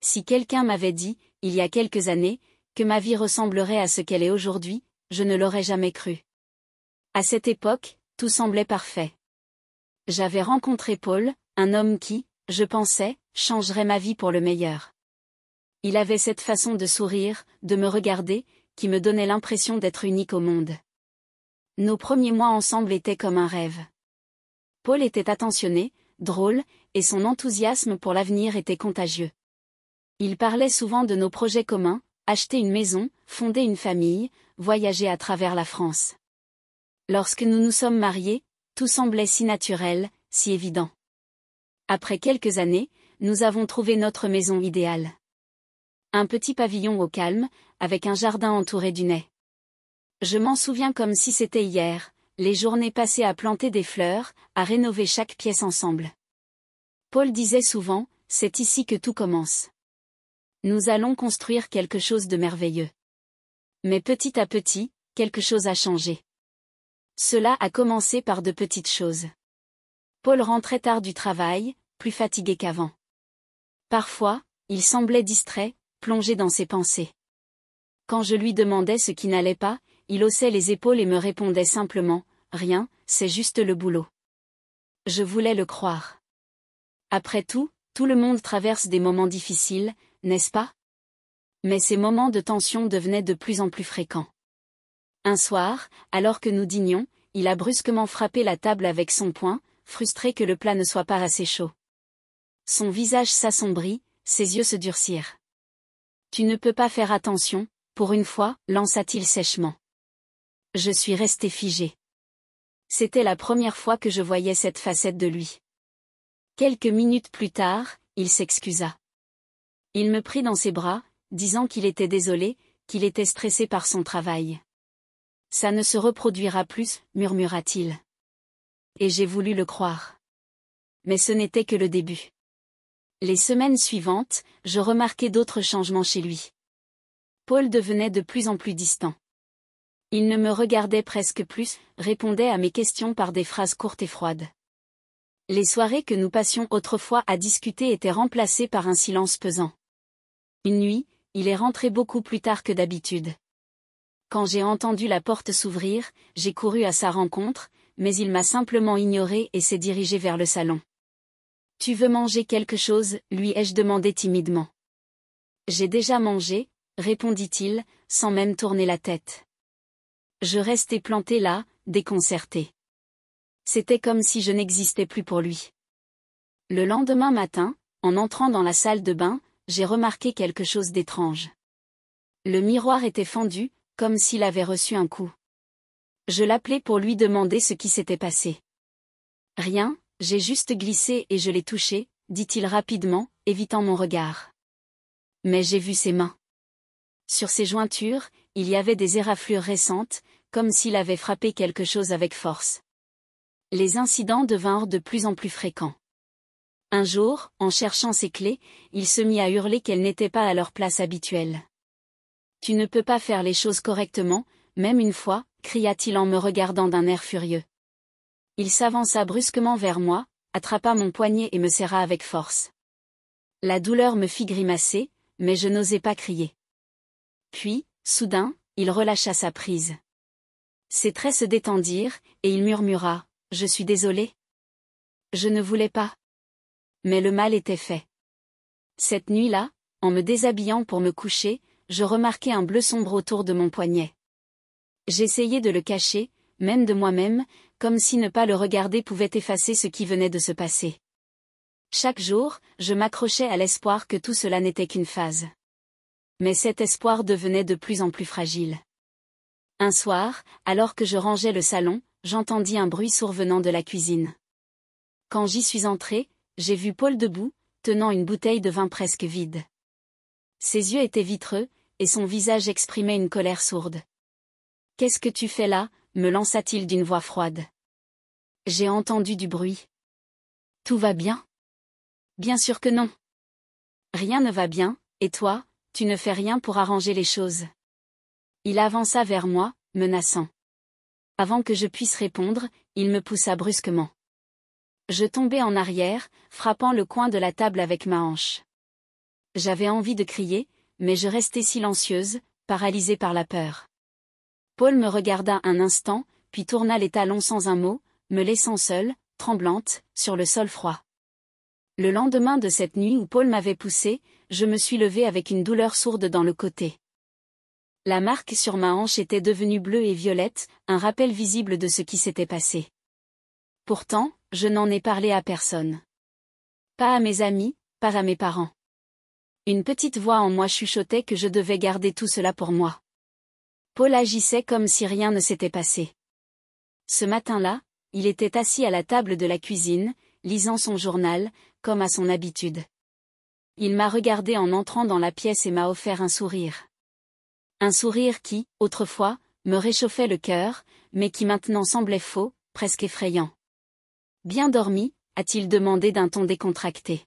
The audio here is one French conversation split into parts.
Si quelqu'un m'avait dit, il y a quelques années, que ma vie ressemblerait à ce qu'elle est aujourd'hui, je ne l'aurais jamais cru. À cette époque, tout semblait parfait. J'avais rencontré Paul, un homme qui, je pensais, changerait ma vie pour le meilleur. Il avait cette façon de sourire, de me regarder, qui me donnait l'impression d'être unique au monde. Nos premiers mois ensemble étaient comme un rêve. Paul était attentionné, drôle, et son enthousiasme pour l'avenir était contagieux. Il parlait souvent de nos projets communs, acheter une maison, fonder une famille, voyager à travers la France. Lorsque nous nous sommes mariés, tout semblait si naturel, si évident. Après quelques années, nous avons trouvé notre maison idéale. Un petit pavillon au calme, avec un jardin entouré d'une haie. Je m'en souviens comme si c'était hier, les journées passées à planter des fleurs, à rénover chaque pièce ensemble. Paul disait souvent, c'est ici que tout commence. Nous allons construire quelque chose de merveilleux. Mais petit à petit, quelque chose a changé. Cela a commencé par de petites choses. Paul rentrait tard du travail, plus fatigué qu'avant. Parfois, il semblait distrait, plongé dans ses pensées. Quand je lui demandais ce qui n'allait pas, il haussait les épaules et me répondait simplement, « Rien, c'est juste le boulot. » Je voulais le croire. Après tout le monde traverse des moments difficiles, n'est-ce pas? Mais ces moments de tension devenaient de plus en plus fréquents. Un soir, alors que nous dînions, il a brusquement frappé la table avec son poing, frustré que le plat ne soit pas assez chaud. Son visage s'assombrit, ses yeux se durcirent. « Tu ne peux pas faire attention, pour une fois, lança-t-il sèchement. Je suis resté figé. C'était la première fois que je voyais cette facette de lui. Quelques minutes plus tard, il s'excusa. Il me prit dans ses bras, disant qu'il était désolé, qu'il était stressé par son travail. « Ça ne se reproduira plus, murmura-t-il. Et j'ai voulu le croire. Mais ce n'était que le début. Les semaines suivantes, je remarquai d'autres changements chez lui. Paul devenait de plus en plus distant. Il ne me regardait presque plus, répondait à mes questions par des phrases courtes et froides. Les soirées que nous passions autrefois à discuter étaient remplacées par un silence pesant. Une nuit, il est rentré beaucoup plus tard que d'habitude. Quand j'ai entendu la porte s'ouvrir, j'ai couru à sa rencontre, mais il m'a simplement ignoré et s'est dirigé vers le salon. « Tu veux manger quelque chose ?» lui ai-je demandé timidement. « J'ai déjà mangé », répondit-il, sans même tourner la tête. Je restai planté là, déconcerté. C'était comme si je n'existais plus pour lui. Le lendemain matin, en entrant dans la salle de bain, j'ai remarqué quelque chose d'étrange. Le miroir était fendu, comme s'il avait reçu un coup. Je l'appelai pour lui demander ce qui s'était passé. « Rien, j'ai juste glissé et je l'ai touché », dit-il rapidement, évitant mon regard. Mais j'ai vu ses mains. Sur ses jointures, il y avait des éraflures récentes, comme s'il avait frappé quelque chose avec force. Les incidents devinrent de plus en plus fréquents. Un jour, en cherchant ses clés, il se mit à hurler qu'elles n'étaient pas à leur place habituelle. « Tu ne peux pas faire les choses correctement, même une fois », cria-t-il en me regardant d'un air furieux. Il s'avança brusquement vers moi, attrapa mon poignet et me serra avec force. La douleur me fit grimacer, mais je n'osais pas crier. Puis, soudain, il relâcha sa prise. Ses traits se détendirent, et il murmura, « Je suis désolé. Je ne voulais pas. » Mais le mal était fait. Cette nuit-là, en me déshabillant pour me coucher, je remarquai un bleu sombre autour de mon poignet. J'essayais de le cacher, même de moi-même, comme si ne pas le regarder pouvait effacer ce qui venait de se passer. Chaque jour, je m'accrochais à l'espoir que tout cela n'était qu'une phase. Mais cet espoir devenait de plus en plus fragile. Un soir, alors que je rangeais le salon, j'entendis un bruit survenant de la cuisine. Quand j'y suis entré, j'ai vu Paul debout, tenant une bouteille de vin presque vide. Ses yeux étaient vitreux, et son visage exprimait une colère sourde. « Qu'est-ce que tu fais là ?» me lança-t-il d'une voix froide. J'ai entendu du bruit. « Tout va bien ? » Bien sûr que non. Rien ne va bien, et toi, tu ne fais rien pour arranger les choses. Il avança vers moi, menaçant. Avant que je puisse répondre, il me poussa brusquement. Je tombai en arrière, frappant le coin de la table avec ma hanche. J'avais envie de crier, mais je restais silencieuse, paralysée par la peur. Paul me regarda un instant, puis tourna les talons sans un mot, me laissant seule, tremblante, sur le sol froid. Le lendemain de cette nuit où Paul m'avait poussée, je me suis levée avec une douleur sourde dans le côté. La marque sur ma hanche était devenue bleue et violette, un rappel visible de ce qui s'était passé. Pourtant, je n'en ai parlé à personne. Pas à mes amis, pas à mes parents. Une petite voix en moi chuchotait que je devais garder tout cela pour moi. Paul agissait comme si rien ne s'était passé. Ce matin-là, il était assis à la table de la cuisine, lisant son journal, comme à son habitude. Il m'a regardé en entrant dans la pièce et m'a offert un sourire. Un sourire qui, autrefois, me réchauffait le cœur, mais qui maintenant semblait faux, presque effrayant. « Bien dormi ?» a-t-il demandé d'un ton décontracté.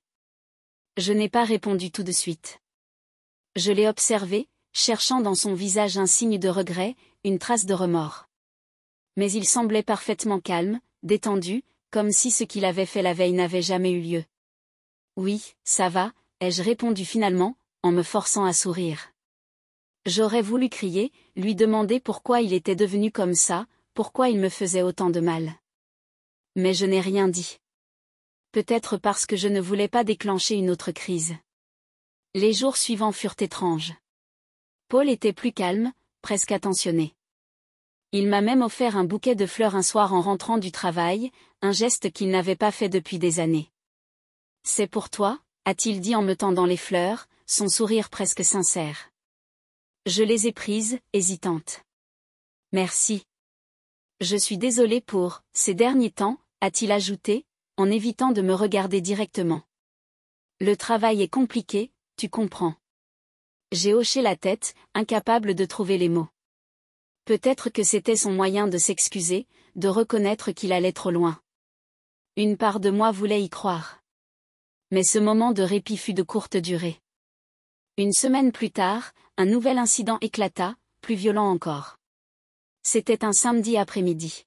Je n'ai pas répondu tout de suite. Je l'ai observé, cherchant dans son visage un signe de regret, une trace de remords. Mais il semblait parfaitement calme, détendu, comme si ce qu'il avait fait la veille n'avait jamais eu lieu. « Oui, ça va », ai-je répondu finalement, en me forçant à sourire. J'aurais voulu crier, lui demander pourquoi il était devenu comme ça, pourquoi il me faisait autant de mal. Mais je n'ai rien dit. Peut-être parce que je ne voulais pas déclencher une autre crise. Les jours suivants furent étranges. Paul était plus calme, presque attentionné. Il m'a même offert un bouquet de fleurs un soir en rentrant du travail, un geste qu'il n'avait pas fait depuis des années. « C'est pour toi », a-t-il dit en me tendant les fleurs, son sourire presque sincère. Je les ai prises, hésitante. « Merci. Je suis désolée pour ces derniers temps », a-t-il ajouté, en évitant de me regarder directement. « Le travail est compliqué, tu comprends. » J'ai hoché la tête, incapable de trouver les mots. Peut-être que c'était son moyen de s'excuser, de reconnaître qu'il allait trop loin. Une part de moi voulait y croire. Mais ce moment de répit fut de courte durée. Une semaine plus tard, un nouvel incident éclata, plus violent encore. C'était un samedi après-midi.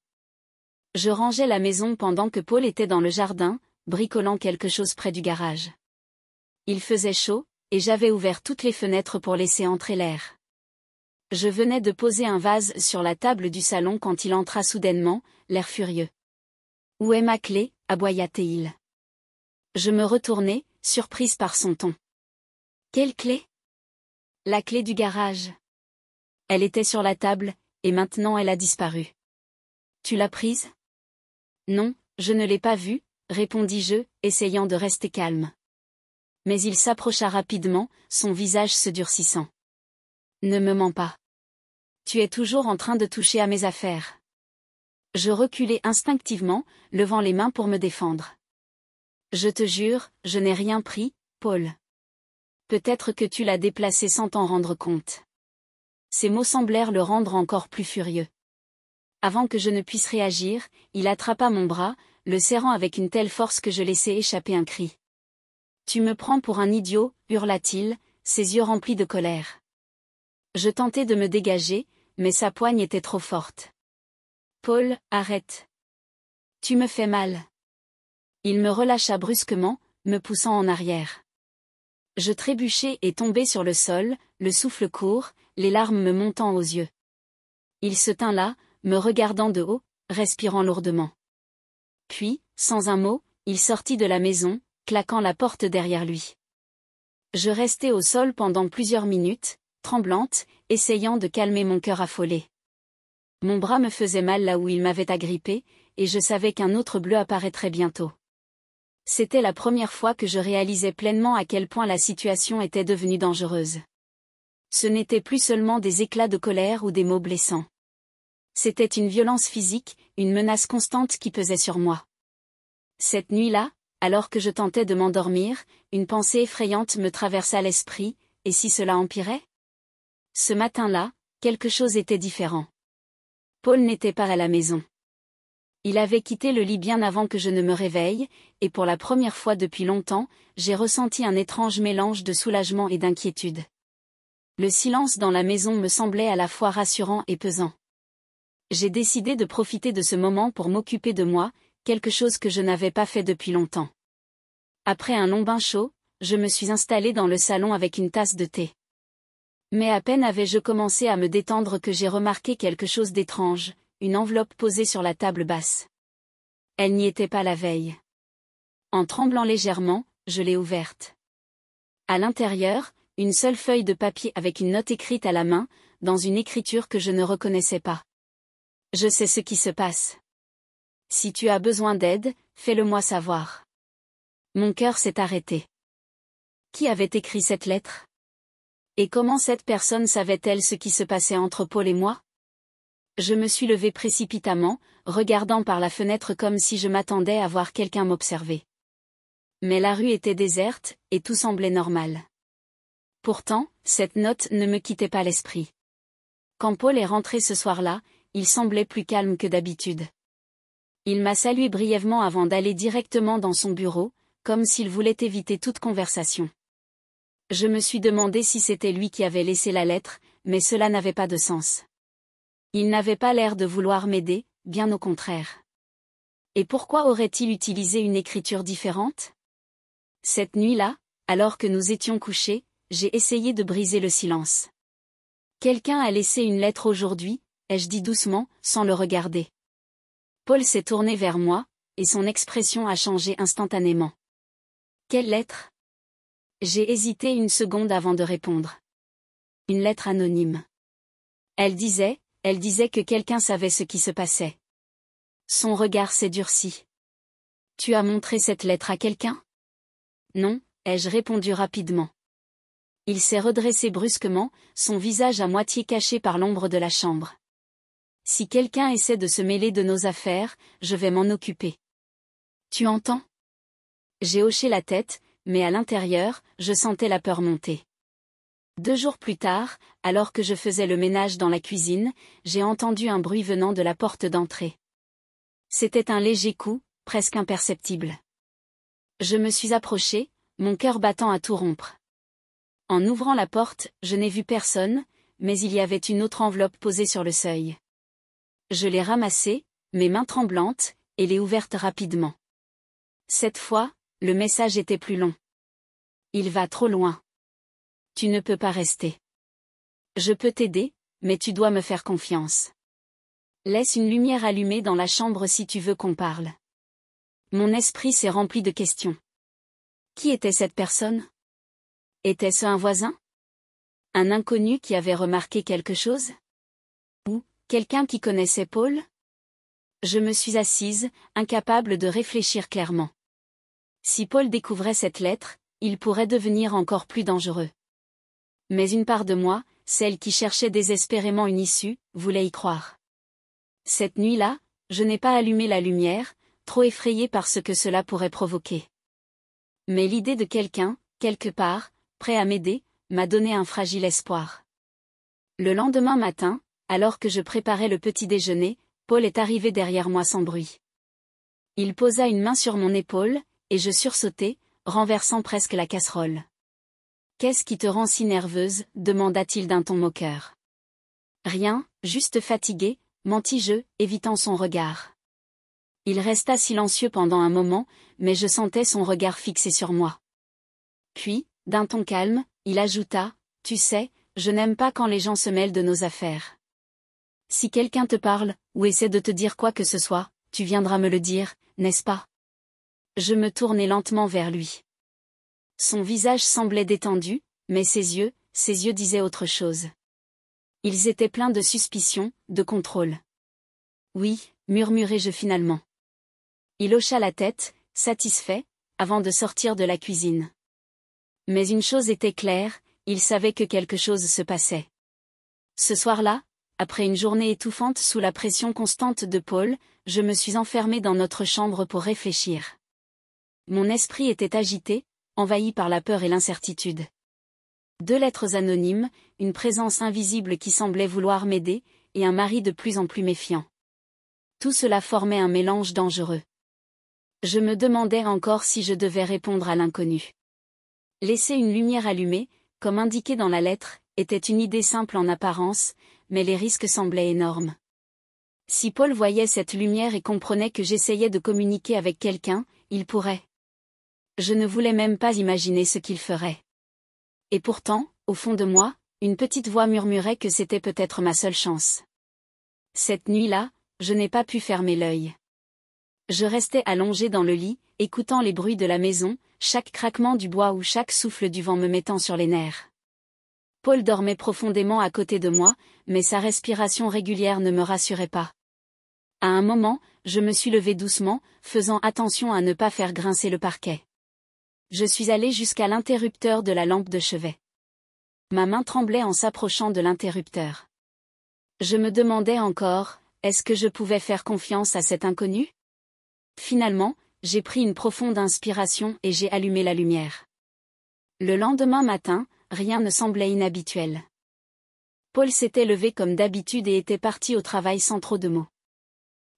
Je rangeais la maison pendant que Paul était dans le jardin, bricolant quelque chose près du garage. Il faisait chaud, et j'avais ouvert toutes les fenêtres pour laisser entrer l'air. Je venais de poser un vase sur la table du salon quand il entra soudainement, l'air furieux. « Où est ma clé ?» aboya-t-il. Je me retournai, surprise par son ton. « Quelle clé ?» ?»« La clé du garage. » Elle était sur la table, et maintenant elle a disparu. « Tu l'as prise ?» ?»« Non, je ne l'ai pas vue, » répondis-je, essayant de rester calme. Mais il s'approcha rapidement, son visage se durcissant. « Ne me mens pas. Tu es toujours en train de toucher à mes affaires. » Je reculai instinctivement, levant les mains pour me défendre. « Je te jure, je n'ai rien pris, Paul. Peut-être que tu l'as déplacé sans t'en rendre compte. » Ces mots semblèrent le rendre encore plus furieux. Avant que je ne puisse réagir, il attrapa mon bras, le serrant avec une telle force que je laissai échapper un cri. « Tu me prends pour un idiot » hurla-t-il, ses yeux remplis de colère. Je tentai de me dégager, mais sa poigne était trop forte. « Paul, arrête. Tu me fais mal. » Il me relâcha brusquement, me poussant en arrière. Je trébuchai et tombai sur le sol, le souffle court, les larmes me montant aux yeux. Il se tint là, me regardant de haut, respirant lourdement. Puis, sans un mot, il sortit de la maison, claquant la porte derrière lui. Je restai au sol pendant plusieurs minutes, tremblante, essayant de calmer mon cœur affolé. Mon bras me faisait mal là où il m'avait agrippé, et je savais qu'un autre bleu apparaîtrait bientôt. C'était la première fois que je réalisais pleinement à quel point la situation était devenue dangereuse. Ce n'était plus seulement des éclats de colère ou des mots blessants. C'était une violence physique, une menace constante qui pesait sur moi. Cette nuit-là, alors que je tentais de m'endormir, une pensée effrayante me traversa l'esprit, et si cela empirait ? Ce matin-là, quelque chose était différent. Paul n'était pas à la maison. Il avait quitté le lit bien avant que je ne me réveille, et pour la première fois depuis longtemps, j'ai ressenti un étrange mélange de soulagement et d'inquiétude. Le silence dans la maison me semblait à la fois rassurant et pesant. J'ai décidé de profiter de ce moment pour m'occuper de moi, quelque chose que je n'avais pas fait depuis longtemps. Après un long bain chaud, je me suis installée dans le salon avec une tasse de thé. Mais à peine avais-je commencé à me détendre que j'ai remarqué quelque chose d'étrange, une enveloppe posée sur la table basse. Elle n'y était pas la veille. En tremblant légèrement, je l'ai ouverte. À l'intérieur, une seule feuille de papier avec une note écrite à la main, dans une écriture que je ne reconnaissais pas. Je sais ce qui se passe. Si tu as besoin d'aide, fais-le-moi savoir. Mon cœur s'est arrêté. Qui avait écrit cette lettre? Et comment cette personne savait-elle ce qui se passait entre Paul et moi? Je me suis levée précipitamment, regardant par la fenêtre comme si je m'attendais à voir quelqu'un m'observer. Mais la rue était déserte, et tout semblait normal. Pourtant, cette note ne me quittait pas l'esprit. Quand Paul est rentré ce soir-là, il semblait plus calme que d'habitude. Il m'a salué brièvement avant d'aller directement dans son bureau, comme s'il voulait éviter toute conversation. Je me suis demandé si c'était lui qui avait laissé la lettre, mais cela n'avait pas de sens. Il n'avait pas l'air de vouloir m'aider, bien au contraire. Et pourquoi aurait-il utilisé une écriture différente? Cette nuit-là, alors que nous étions couchés, j'ai essayé de briser le silence. Quelqu'un a laissé une lettre aujourd'hui, ai-je dit doucement, sans le regarder. Paul s'est tourné vers moi, et son expression a changé instantanément. Quelle lettre? J'ai hésité une seconde avant de répondre. Une lettre anonyme. Elle disait que quelqu'un savait ce qui se passait. Son regard s'est durci. Tu as montré cette lettre à quelqu'un? Non, ai-je répondu rapidement. Il s'est redressé brusquement, son visage à moitié caché par l'ombre de la chambre. Si quelqu'un essaie de se mêler de nos affaires, je vais m'en occuper. Tu entends? J'ai hoché la tête, mais à l'intérieur, je sentais la peur monter. 2 jours plus tard, alors que je faisais le ménage dans la cuisine, j'ai entendu un bruit venant de la porte d'entrée. C'était un léger coup, presque imperceptible. Je me suis approchée, mon cœur battant à tout rompre. En ouvrant la porte, je n'ai vu personne, mais il y avait une autre enveloppe posée sur le seuil. Je l'ai ramassée, mes mains tremblantes, et l'ai ouverte rapidement. Cette fois, le message était plus long. Il va trop loin. Tu ne peux pas rester. Je peux t'aider, mais tu dois me faire confiance. Laisse une lumière allumée dans la chambre si tu veux qu'on parle. Mon esprit s'est rempli de questions. Qui était cette personne? Était-ce un voisin? Un inconnu qui avait remarqué quelque chose? Ou quelqu'un qui connaissait Paul? Je me suis assise, incapable de réfléchir clairement. Si Paul découvrait cette lettre, il pourrait devenir encore plus dangereux. Mais une part de moi, celle qui cherchait désespérément une issue, voulait y croire. Cette nuit-là, je n'ai pas allumé la lumière, trop effrayée par ce que cela pourrait provoquer. Mais l'idée de quelqu'un, quelque part, prêt à m'aider, m'a donné un fragile espoir. Le lendemain matin, alors que je préparais le petit déjeuner, Paul est arrivé derrière moi sans bruit. Il posa une main sur mon épaule, et je sursautai, renversant presque la casserole. « Qu'est-ce qui te rend si nerveuse ?» demanda-t-il d'un ton moqueur. « Rien, juste fatigué », mentis-je, évitant son regard. Il resta silencieux pendant un moment, mais je sentais son regard fixé sur moi. Puis, d'un ton calme, il ajouta, « Tu sais, je n'aime pas quand les gens se mêlent de nos affaires. Si quelqu'un te parle, ou essaie de te dire quoi que ce soit, tu viendras me le dire, n'est-ce pas ?» Je me tournai lentement vers lui. Son visage semblait détendu, mais ses yeux disaient autre chose. Ils étaient pleins de suspicion, de contrôle. « Oui » murmurai-je finalement. Il hocha la tête, satisfait, avant de sortir de la cuisine. Mais une chose était claire, il savait que quelque chose se passait. Ce soir-là, après une journée étouffante sous la pression constante de Paul, je me suis enfermée dans notre chambre pour réfléchir. Mon esprit était agité, envahi par la peur et l'incertitude. 2 lettres anonymes, une présence invisible qui semblait vouloir m'aider, et un mari de plus en plus méfiant. Tout cela formait un mélange dangereux. Je me demandais encore si je devais répondre à l'inconnu. Laisser une lumière allumée, comme indiqué dans la lettre, était une idée simple en apparence, mais les risques semblaient énormes. Si Paul voyait cette lumière et comprenait que j'essayais de communiquer avec quelqu'un, il pourrait. Je ne voulais même pas imaginer ce qu'il ferait. Et pourtant, au fond de moi, une petite voix murmurait que c'était peut-être ma seule chance. Cette nuit-là, je n'ai pas pu fermer l'œil. Je restais allongé dans le lit, écoutant les bruits de la maison, chaque craquement du bois ou chaque souffle du vent me mettant sur les nerfs. Paul dormait profondément à côté de moi, mais sa respiration régulière ne me rassurait pas. À un moment, je me suis levé doucement, faisant attention à ne pas faire grincer le parquet. Je suis allé jusqu'à l'interrupteur de la lampe de chevet. Ma main tremblait en s'approchant de l'interrupteur. Je me demandais encore, est-ce que je pouvais faire confiance à cet inconnu ? Finalement, j'ai pris une profonde inspiration et j'ai allumé la lumière. Le lendemain matin, rien ne semblait inhabituel. Paul s'était levé comme d'habitude et était parti au travail sans trop de mots.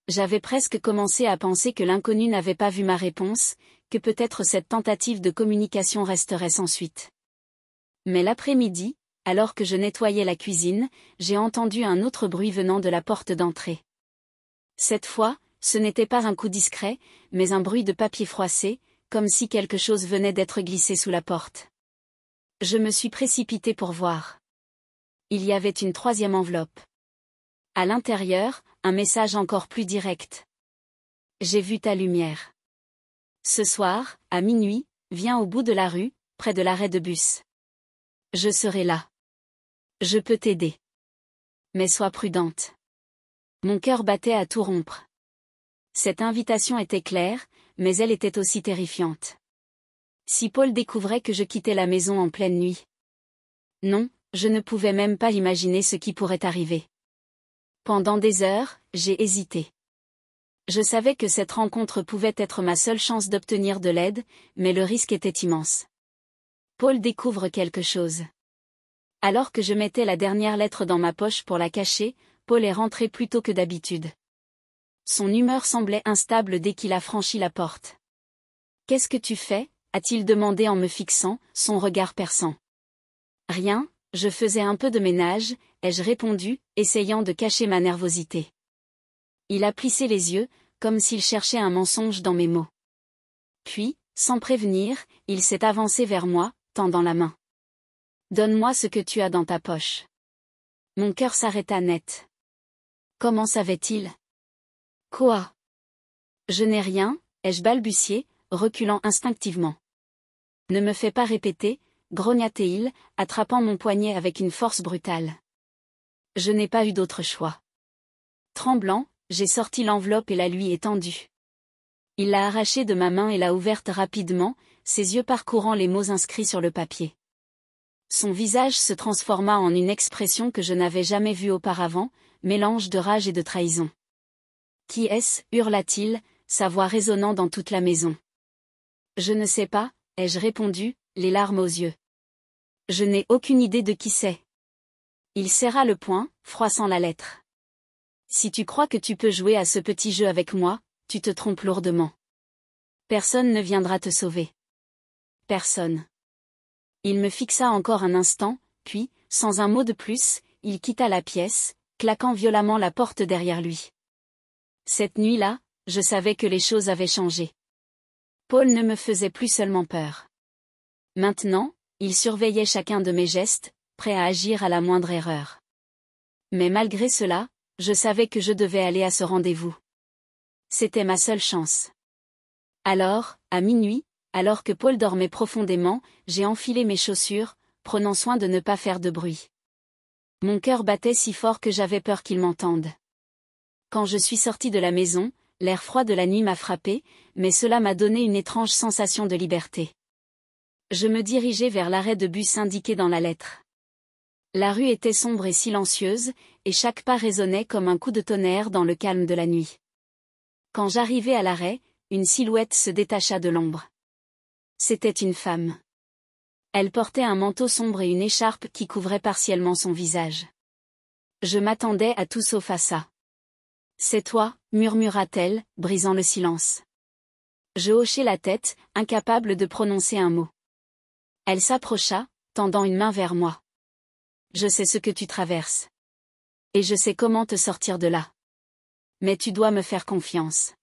J'avais presque commencé à penser que l'inconnu n'avait pas vu ma réponse, que peut-être cette tentative de communication resterait sans suite. Mais l'après-midi, alors que je nettoyais la cuisine, j'ai entendu un autre bruit venant de la porte d'entrée. Cette fois, ce n'était pas un coup discret, mais un bruit de papier froissé, comme si quelque chose venait d'être glissé sous la porte. Je me suis précipité pour voir. Il y avait une troisième enveloppe. À l'intérieur, un message encore plus direct. J'ai vu ta lumière. Ce soir, à minuit, viens au bout de la rue, près de l'arrêt de bus. Je serai là. Je peux t'aider. Mais sois prudente. Mon cœur battait à tout rompre. Cette invitation était claire, mais elle était aussi terrifiante. Si Paul découvrait que je quittais la maison en pleine nuit. Non, je ne pouvais même pas imaginer ce qui pourrait arriver. Pendant des heures, j'ai hésité. Je savais que cette rencontre pouvait être ma seule chance d'obtenir de l'aide, mais le risque était immense. Paul découvre quelque chose. Alors que je mettais la dernière lettre dans ma poche pour la cacher, Paul est rentré plus tôt que d'habitude. Son humeur semblait instable dès qu'il a franchi la porte. « Qu'est-ce que tu fais » a-t-il demandé en me fixant, son regard perçant. « Rien, je faisais un peu de ménage » ai-je répondu, essayant de cacher ma nervosité. Il a plissé les yeux, comme s'il cherchait un mensonge dans mes mots. Puis, sans prévenir, il s'est avancé vers moi, tendant la main. « Donne-moi ce que tu as dans ta poche. » Mon cœur s'arrêta net. Comment savait-il ? Quoi ? Je n'ai rien, ai-je balbutié, reculant instinctivement. Ne me fais pas répéter, grogna-t-il, attrapant mon poignet avec une force brutale. Je n'ai pas eu d'autre choix. Tremblant, j'ai sorti l'enveloppe et la lui ai tendue. Il l'a arrachée de ma main et l'a ouverte rapidement, ses yeux parcourant les mots inscrits sur le papier. Son visage se transforma en une expression que je n'avais jamais vue auparavant, mélange de rage et de trahison. « Qui est-ce » hurla-t-il, sa voix résonnant dans toute la maison. « Je ne sais pas » ai-je répondu, les larmes aux yeux. « Je n'ai aucune idée de qui c'est. » Il serra le poing, froissant la lettre. « Si tu crois que tu peux jouer à ce petit jeu avec moi, tu te trompes lourdement. Personne ne viendra te sauver. Personne. » Il me fixa encore un instant, puis, sans un mot de plus, il quitta la pièce, claquant violemment la porte derrière lui. Cette nuit-là, je savais que les choses avaient changé. Paul ne me faisait plus seulement peur. Maintenant, il surveillait chacun de mes gestes, prêt à agir à la moindre erreur. Mais malgré cela, je savais que je devais aller à ce rendez-vous. C'était ma seule chance. Alors, à minuit, alors que Paul dormait profondément, j'ai enfilé mes chaussures, prenant soin de ne pas faire de bruit. Mon cœur battait si fort que j'avais peur qu'il m'entende. Quand je suis sorti de la maison, l'air froid de la nuit m'a frappé, mais cela m'a donné une étrange sensation de liberté. Je me dirigeai vers l'arrêt de bus indiqué dans la lettre. La rue était sombre et silencieuse, et chaque pas résonnait comme un coup de tonnerre dans le calme de la nuit. Quand j'arrivai à l'arrêt, une silhouette se détacha de l'ombre. C'était une femme. Elle portait un manteau sombre et une écharpe qui couvrait partiellement son visage. Je m'attendais à tout sauf à ça. « C'est toi » murmura-t-elle, brisant le silence. Je hochai la tête, incapable de prononcer un mot. Elle s'approcha, tendant une main vers moi. « Je sais ce que tu traverses. Et je sais comment te sortir de là. Mais tu dois me faire confiance. »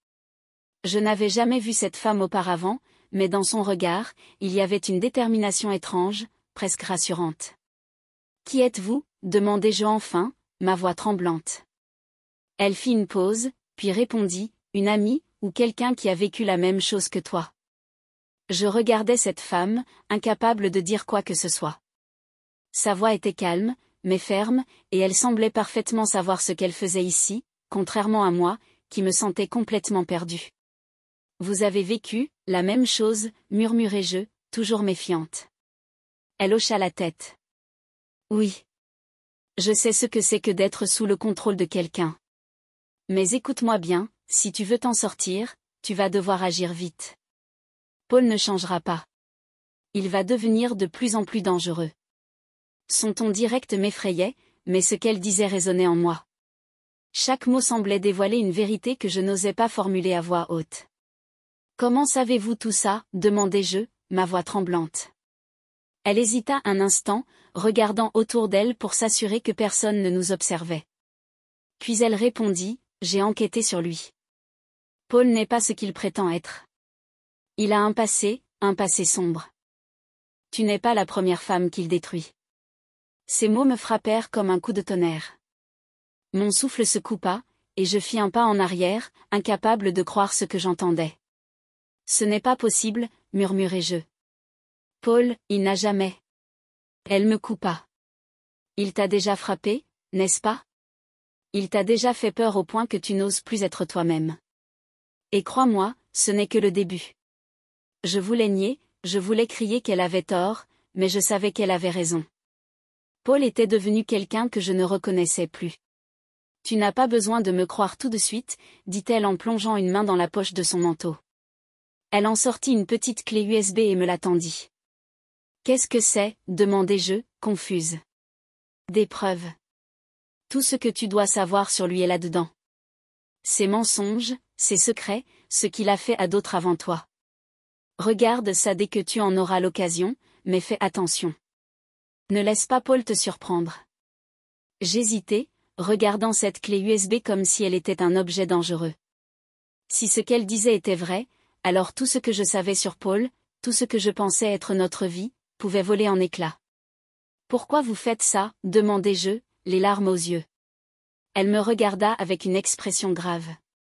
Je n'avais jamais vu cette femme auparavant, mais dans son regard, il y avait une détermination étrange, presque rassurante. « Qui êtes-vous » demandai-je enfin, ma voix tremblante. Elle fit une pause, puis répondit, « Une amie, ou quelqu'un qui a vécu la même chose que toi. » Je regardais cette femme, incapable de dire quoi que ce soit. Sa voix était calme, mais ferme, et elle semblait parfaitement savoir ce qu'elle faisait ici, contrairement à moi, qui me sentais complètement perdu. « Vous avez vécu la même chose, murmurai-je, toujours méfiante. Elle hocha la tête. « Oui. Je sais ce que c'est que d'être sous le contrôle de quelqu'un. Mais écoute-moi bien, si tu veux t'en sortir, tu vas devoir agir vite. Paul ne changera pas. Il va devenir de plus en plus dangereux. » Son ton direct m'effrayait, mais ce qu'elle disait résonnait en moi. Chaque mot semblait dévoiler une vérité que je n'osais pas formuler à voix haute. « Comment savez-vous tout ça » demandai-je, ma voix tremblante. Elle hésita un instant, regardant autour d'elle pour s'assurer que personne ne nous observait. Puis elle répondit, « J'ai enquêté sur lui. Paul n'est pas ce qu'il prétend être. Il a un passé sombre. Tu n'es pas la première femme qu'il détruit. » Ces mots me frappèrent comme un coup de tonnerre. Mon souffle se coupa, et je fis un pas en arrière, incapable de croire ce que j'entendais. « Ce n'est pas possible, » murmurai-je. « Paul, il n'a jamais. » Elle me coupa. « Il t'a déjà frappé, n'est-ce pas? Il t'a déjà fait peur au point que tu n'oses plus être toi-même. Et crois-moi, ce n'est que le début. » Je voulais nier, je voulais crier qu'elle avait tort, mais je savais qu'elle avait raison. Paul était devenu quelqu'un que je ne reconnaissais plus. « Tu n'as pas besoin de me croire tout de suite, » dit-elle en plongeant une main dans la poche de son manteau. Elle en sortit une petite clé USB et me la tendit. « Qu'est-ce que c'est » demandai-je, confuse. « Des preuves. Tout ce que tu dois savoir sur lui est là-dedans. Ses mensonges, ses secrets, ce qu'il a fait à d'autres avant toi. Regarde ça dès que tu en auras l'occasion, mais fais attention. Ne laisse pas Paul te surprendre. » J'hésitais, regardant cette clé USB comme si elle était un objet dangereux. Si ce qu'elle disait était vrai, alors tout ce que je savais sur Paul, tout ce que je pensais être notre vie, pouvait voler en éclats. « Pourquoi vous faites ça » demandai-je, les larmes aux yeux. Elle me regarda avec une expression grave.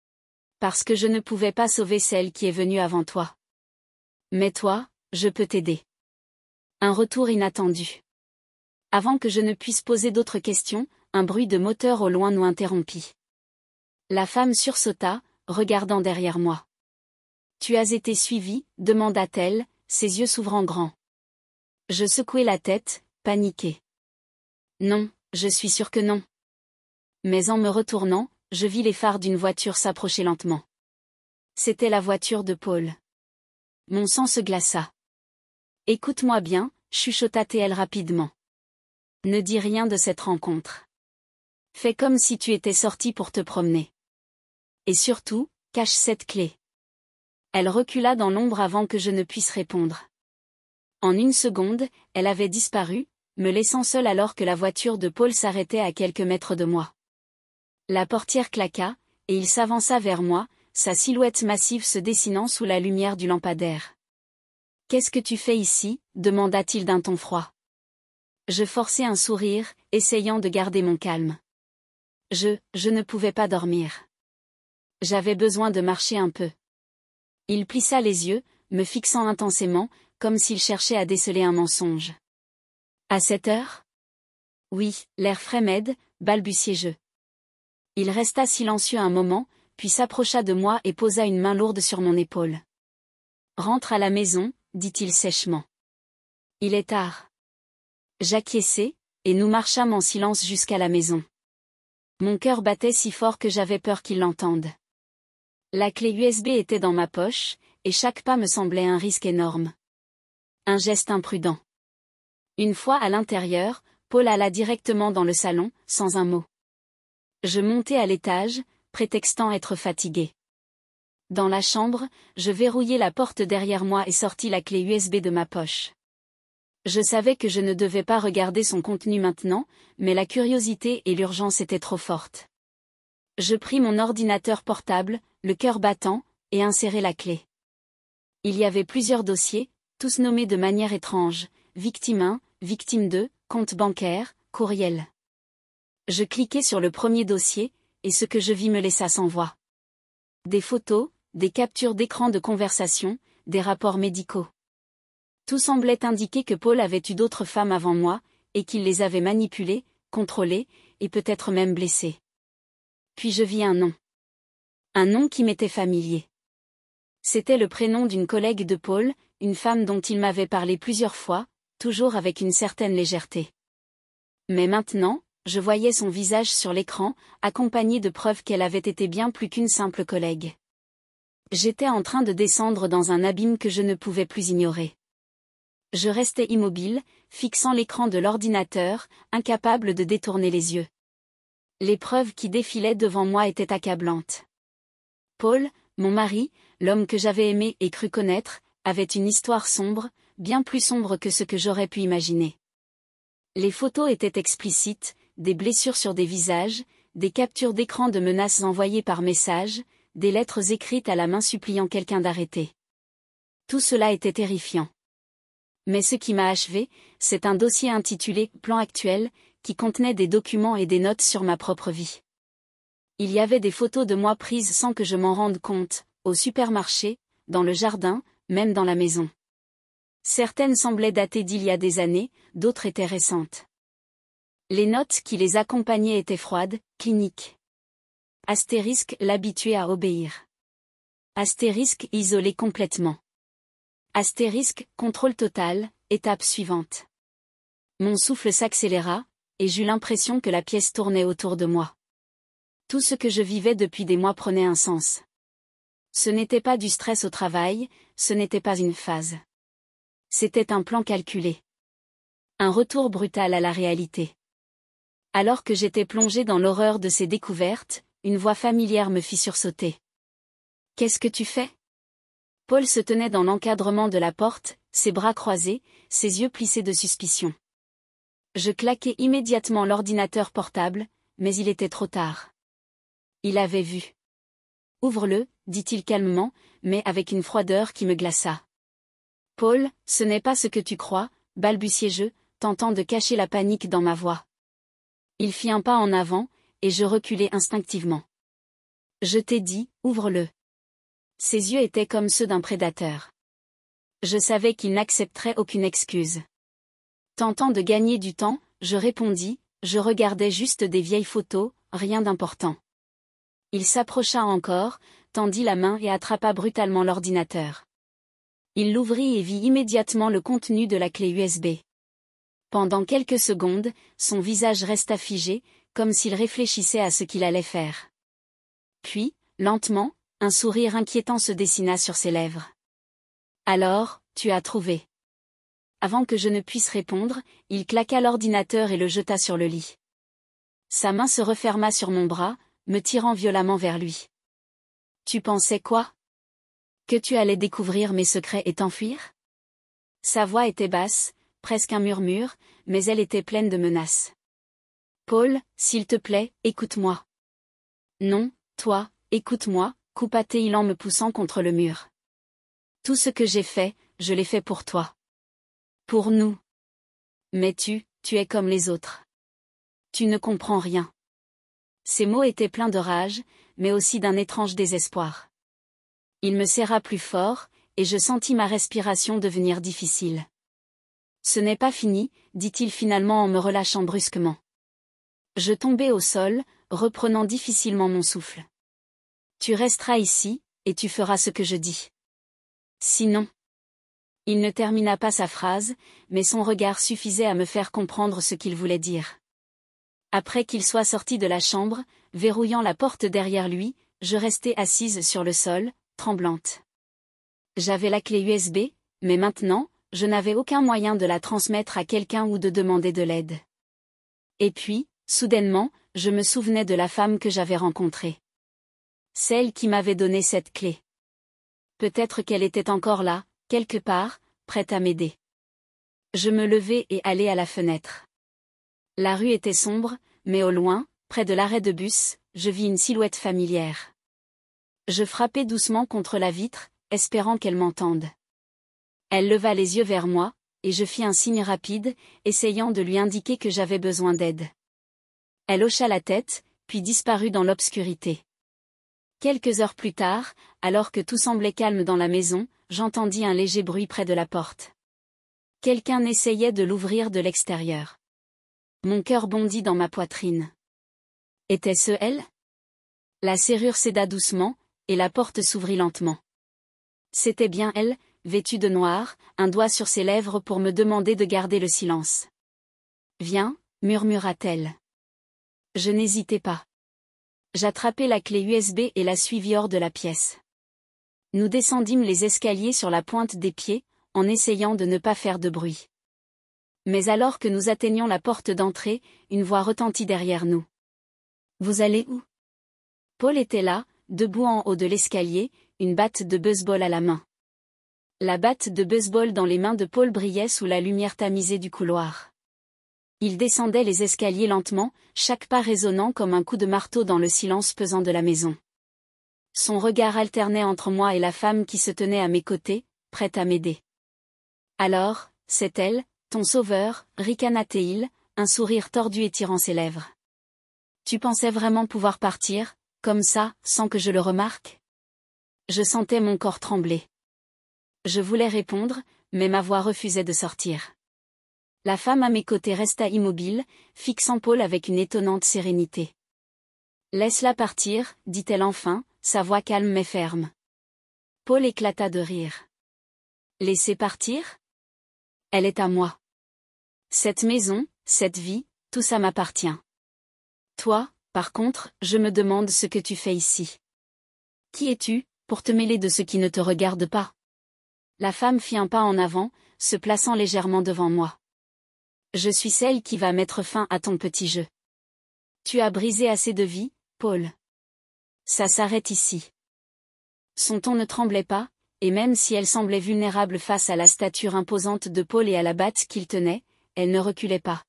« Parce que je ne pouvais pas sauver celle qui est venue avant toi. Mais toi, je peux t'aider. » Un retour inattendu. Avant que je ne puisse poser d'autres questions, un bruit de moteur au loin nous interrompit. La femme sursauta, regardant derrière moi. « Tu as été suivi » demanda-t-elle, ses yeux s'ouvrant grands. Je secouai la tête, paniqué. « Non, je suis sûre que non. » Mais en me retournant, je vis les phares d'une voiture s'approcher lentement. C'était la voiture de Paul. Mon sang se glaça. « Écoute-moi bien » chuchota-t-elle rapidement. « Ne dis rien de cette rencontre. Fais comme si tu étais sorti pour te promener. Et surtout, cache cette clé. » Elle recula dans l'ombre avant que je ne puisse répondre. En une seconde, elle avait disparu, me laissant seule alors que la voiture de Paul s'arrêtait à quelques mètres de moi. La portière claqua, et il s'avança vers moi, sa silhouette massive se dessinant sous la lumière du lampadaire. « Qu'est-ce que tu fais ici » demanda-t-il d'un ton froid. Je forçai un sourire, essayant de garder mon calme. Je ne pouvais pas dormir. J'avais besoin de marcher un peu. Il plissa les yeux, me fixant intensément, comme s'il cherchait à déceler un mensonge. « À cette heure ? » « Oui, l'air frémède, balbutiai-je. Il resta silencieux un moment, puis s'approcha de moi et posa une main lourde sur mon épaule. « Rentre à la maison, » dit-il sèchement. « Il est tard. » J'acquiesçai, et nous marchâmes en silence jusqu'à la maison. Mon cœur battait si fort que j'avais peur qu'il l'entende. La clé USB était dans ma poche, et chaque pas me semblait un risque énorme. Un geste imprudent. Une fois à l'intérieur, Paul alla directement dans le salon, sans un mot. Je montai à l'étage, prétextant être fatigué. Dans la chambre, je verrouillai la porte derrière moi et sortis la clé USB de ma poche. Je savais que je ne devais pas regarder son contenu maintenant, mais la curiosité et l'urgence étaient trop fortes. Je pris mon ordinateur portable, le cœur battant, et insérai la clé. Il y avait plusieurs dossiers, tous nommés de manière étrange, victime 1, victime 2, compte bancaire, courriel. Je cliquai sur le premier dossier, et ce que je vis me laissa sans voix. Des photos, des captures d'écran de conversation, des rapports médicaux. Tout semblait indiquer que Paul avait eu d'autres femmes avant moi, et qu'il les avait manipulées, contrôlées, et peut-être même blessées. Puis je vis un nom. Un nom qui m'était familier. C'était le prénom d'une collègue de Paul, une femme dont il m'avait parlé plusieurs fois, toujours avec une certaine légèreté. Mais maintenant, je voyais son visage sur l'écran, accompagné de preuves qu'elle avait été bien plus qu'une simple collègue. J'étais en train de descendre dans un abîme que je ne pouvais plus ignorer. Je restais immobile, fixant l'écran de l'ordinateur, incapable de détourner les yeux. Les preuves qui défilaient devant moi étaient accablantes. Paul, mon mari, l'homme que j'avais aimé et cru connaître, avait une histoire sombre, bien plus sombre que ce que j'aurais pu imaginer. Les photos étaient explicites, des blessures sur des visages, des captures d'écran de menaces envoyées par message, des lettres écrites à la main suppliant quelqu'un d'arrêter. Tout cela était terrifiant. Mais ce qui m'a achevé, c'est un dossier intitulé « Plan actuel », qui contenait des documents et des notes sur ma propre vie. Il y avait des photos de moi prises sans que je m'en rende compte, au supermarché, dans le jardin, même dans la maison. Certaines semblaient dater d'il y a des années, d'autres étaient récentes. Les notes qui les accompagnaient étaient froides, cliniques. Astérisque l'habitué à obéir. Astérisque isolé complètement. Astérisque contrôle total, étape suivante. Mon souffle s'accéléra, et j'eus l'impression que la pièce tournait autour de moi. Tout ce que je vivais depuis des mois prenait un sens. Ce n'était pas du stress au travail, ce n'était pas une phase. C'était un plan calculé. Un retour brutal à la réalité. Alors que j'étais plongé dans l'horreur de ces découvertes, une voix familière me fit sursauter. « Qu'est-ce que tu fais ?» Paul se tenait dans l'encadrement de la porte, ses bras croisés, ses yeux plissés de suspicion. Je claquai immédiatement l'ordinateur portable, mais il était trop tard. Il avait vu. « Ouvre-le, dit-il calmement, mais avec une froideur qui me glaça. « Paul, ce n'est pas ce que tu crois, balbutiai-je, tentant de cacher la panique dans ma voix. » Il fit un pas en avant, et je reculai instinctivement. « Je t'ai dit, ouvre-le. » Ses yeux étaient comme ceux d'un prédateur. Je savais qu'il n'accepterait aucune excuse. Tentant de gagner du temps, je répondis, je regardais juste des vieilles photos, rien d'important. Il s'approcha encore, tendit la main et attrapa brutalement l'ordinateur. Il l'ouvrit et vit immédiatement le contenu de la clé USB. Pendant quelques secondes, son visage resta figé, comme s'il réfléchissait à ce qu'il allait faire. Puis, lentement, un sourire inquiétant se dessina sur ses lèvres. « Alors, tu as trouvé. » Avant que je ne puisse répondre, il claqua l'ordinateur et le jeta sur le lit. Sa main se referma sur mon bras, me tirant violemment vers lui. « Tu pensais quoi? Que tu allais découvrir mes secrets et t'enfuir ?» Sa voix était basse, presque un murmure, mais elle était pleine de menaces. « Paul, s'il te plaît, écoute-moi. »« Non, toi, écoute-moi, » coupa-t-il en me poussant contre le mur. « Tout ce que j'ai fait, je l'ai fait pour toi. Pour nous. Mais tu es comme les autres. Tu ne comprends rien. » Ces mots étaient pleins de rage, mais aussi d'un étrange désespoir. Il me serra plus fort, et je sentis ma respiration devenir difficile. « Ce n'est pas fini, » dit-il finalement en me relâchant brusquement. Je tombai au sol, reprenant difficilement mon souffle. « Tu resteras ici, et tu feras ce que je dis. Sinon... » Il ne termina pas sa phrase, mais son regard suffisait à me faire comprendre ce qu'il voulait dire. Après qu'il soit sorti de la chambre, verrouillant la porte derrière lui, je restai assise sur le sol, tremblante. J'avais la clé USB, mais maintenant, je n'avais aucun moyen de la transmettre à quelqu'un ou de demander de l'aide. Et puis, soudainement, je me souvenais de la femme que j'avais rencontrée. Celle qui m'avait donné cette clé. Peut-être qu'elle était encore là, quelque part, prête à m'aider. Je me levai et allai à la fenêtre. La rue était sombre, mais au loin, près de l'arrêt de bus, je vis une silhouette familière. Je frappai doucement contre la vitre, espérant qu'elle m'entende. Elle leva les yeux vers moi, et je fis un signe rapide, essayant de lui indiquer que j'avais besoin d'aide. Elle hocha la tête, puis disparut dans l'obscurité. Quelques heures plus tard, alors que tout semblait calme dans la maison, j'entendis un léger bruit près de la porte. Quelqu'un essayait de l'ouvrir de l'extérieur. Mon cœur bondit dans ma poitrine. Était-ce elle? La serrure céda doucement, et la porte s'ouvrit lentement. C'était bien elle, vêtue de noir, un doigt sur ses lèvres pour me demander de garder le silence. « Viens », murmura-t-elle. Je n'hésitai pas. J'attrapai la clé USB et la suivis hors de la pièce. Nous descendîmes les escaliers sur la pointe des pieds, en essayant de ne pas faire de bruit. Mais alors que nous atteignions la porte d'entrée, une voix retentit derrière nous. « Vous allez où ?» Paul était là, debout en haut de l'escalier, une batte de baseball à la main. La batte de baseball dans les mains de Paul brillait sous la lumière tamisée du couloir. Il descendait les escaliers lentement, chaque pas résonnant comme un coup de marteau dans le silence pesant de la maison. Son regard alternait entre moi et la femme qui se tenait à mes côtés, prête à m'aider. « Alors, c'est elle, ton sauveur » ricana-t-il, un sourire tordu étirant ses lèvres. « Tu pensais vraiment pouvoir partir, comme ça, sans que je le remarque ?» Je sentais mon corps trembler. Je voulais répondre, mais ma voix refusait de sortir. La femme à mes côtés resta immobile, fixant Paul avec une étonnante sérénité. « Laisse-la partir, dit-elle enfin, sa voix calme mais ferme. Paul éclata de rire. « Laisser partir ? Elle est à moi. Cette maison, cette vie, tout ça m'appartient. Toi, par contre, je me demande ce que tu fais ici. Qui es-tu, pour te mêler de ce qui ne te regarde pas ?» La femme fit un pas en avant, se plaçant légèrement devant moi. « Je suis celle qui va mettre fin à ton petit jeu. Tu as brisé assez de vies, Paul. Ça s'arrête ici. » Son ton ne tremblait pas, et même si elle semblait vulnérable face à la stature imposante de Paul et à la batte qu'il tenait, elle ne reculait pas.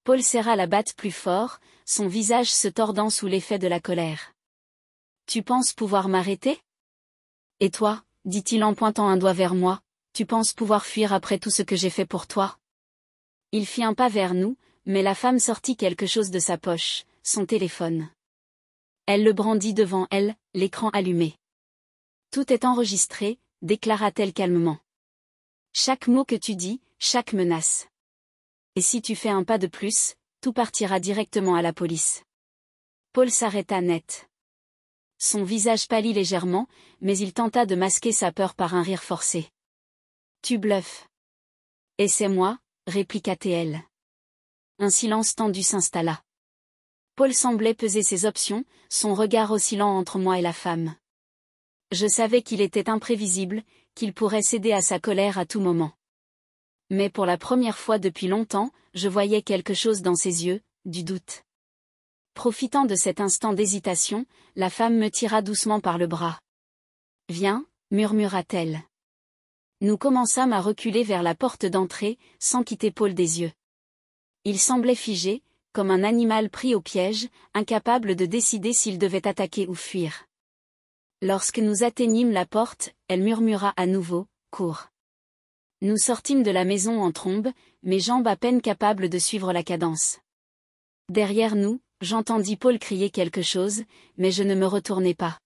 Paul serra la batte plus fort, son visage se tordant sous l'effet de la colère. « Tu penses pouvoir m'arrêter ? Et toi ? Dit-il en pointant un doigt vers moi, tu penses pouvoir fuir après tout ce que j'ai fait pour toi ? Il fit un pas vers nous, mais la femme sortit quelque chose de sa poche, son téléphone. Elle le brandit devant elle, l'écran allumé. Tout est enregistré, déclara-t-elle calmement. Chaque mot que tu dis, chaque menace. Et si tu fais un pas de plus, tout partira directement à la police. Paul s'arrêta net. Son visage pâlit légèrement, mais il tenta de masquer sa peur par un rire forcé. « Tu bluffes. »« Et c'est moi » répliqua-t-elle. Un silence tendu s'installa. Paul semblait peser ses options, son regard oscillant entre moi et la femme. Je savais qu'il était imprévisible, qu'il pourrait céder à sa colère à tout moment. Mais pour la première fois depuis longtemps, je voyais quelque chose dans ses yeux, du doute. Profitant de cet instant d'hésitation, la femme me tira doucement par le bras. « Viens » murmura-t-elle. Nous commençâmes à reculer vers la porte d'entrée, sans quitter Paul des yeux. Il semblait figé, comme un animal pris au piège, incapable de décider s'il devait attaquer ou fuir. Lorsque nous atteignîmes la porte, elle murmura à nouveau, « Cours ». Nous sortîmes de la maison en trombe, mes jambes à peine capables de suivre la cadence. Derrière nous, j'entendis Paul crier quelque chose, mais je ne me retournai pas.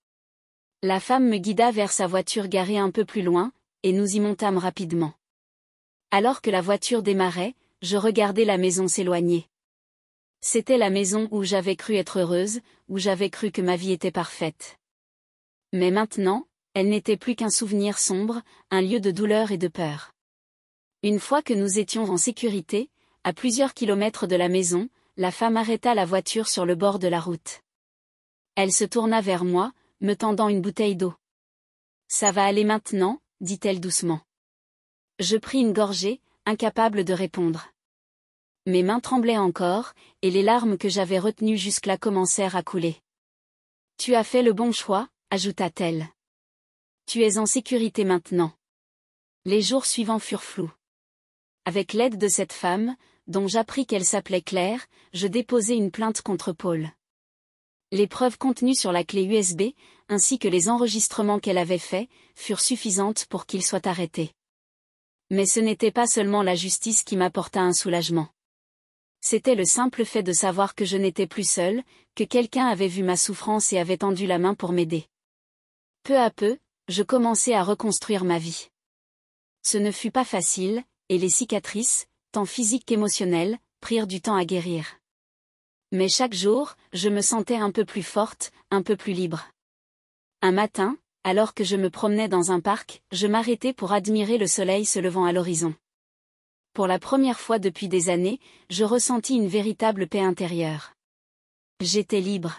La femme me guida vers sa voiture garée un peu plus loin, et nous y montâmes rapidement. Alors que la voiture démarrait, je regardais la maison s'éloigner. C'était la maison où j'avais cru être heureuse, où j'avais cru que ma vie était parfaite. Mais maintenant, elle n'était plus qu'un souvenir sombre, un lieu de douleur et de peur. Une fois que nous étions en sécurité, à plusieurs kilomètres de la maison, la femme arrêta la voiture sur le bord de la route. Elle se tourna vers moi, me tendant une bouteille d'eau. « Ça va aller maintenant » dit-elle doucement. Je pris une gorgée, incapable de répondre. Mes mains tremblaient encore, et les larmes que j'avais retenues jusque-là commencèrent à couler. « Tu as fait le bon choix » ajouta-t-elle. « Tu es en sécurité maintenant. » Les jours suivants furent flous. Avec l'aide de cette femme, dont j'appris qu'elle s'appelait Claire, je déposai une plainte contre Paul. Les preuves contenues sur la clé USB, ainsi que les enregistrements qu'elle avait faits, furent suffisantes pour qu'il soit arrêté. Mais ce n'était pas seulement la justice qui m'apporta un soulagement. C'était le simple fait de savoir que je n'étais plus seule, que quelqu'un avait vu ma souffrance et avait tendu la main pour m'aider. Peu à peu, je commençai à reconstruire ma vie. Ce ne fut pas facile, et les cicatrices, tant physiques qu'émotionnelles, prirent du temps à guérir. Mais chaque jour, je me sentais un peu plus forte, un peu plus libre. Un matin, alors que je me promenais dans un parc, je m'arrêtai pour admirer le soleil se levant à l'horizon. Pour la première fois depuis des années, je ressentis une véritable paix intérieure. J'étais libre.